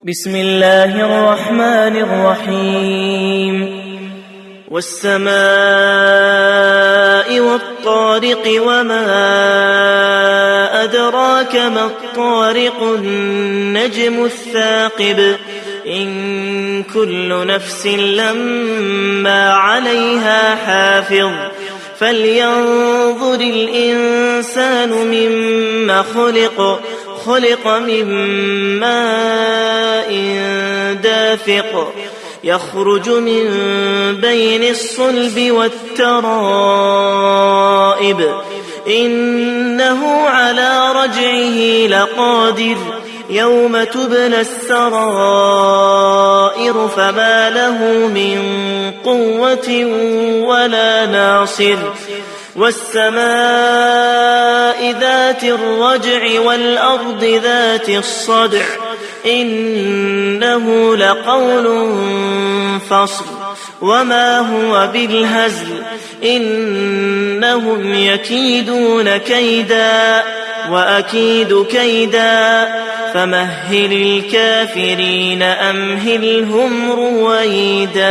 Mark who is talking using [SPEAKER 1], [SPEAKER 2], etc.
[SPEAKER 1] بسم الله الرحمن الرحيم والسماء والطارق وما أدراك ما الطارق النجم الثاقب إن كل نفس لما عليها حافظ فلينظر الإنسان مما خلق من ماء دافق يخرج من بين الصلب والترائب إنه على رجعه لقادر يوم تبلى السرائر فما له من قوة ولا ناصر والسماء ذات الرجع والأرض ذات الصدع إنه لقول فصل وما هو بالهزل إنهم يكيدون كيدا وأكيد كيدا فمهل الكافرين أمهلهم رويدا.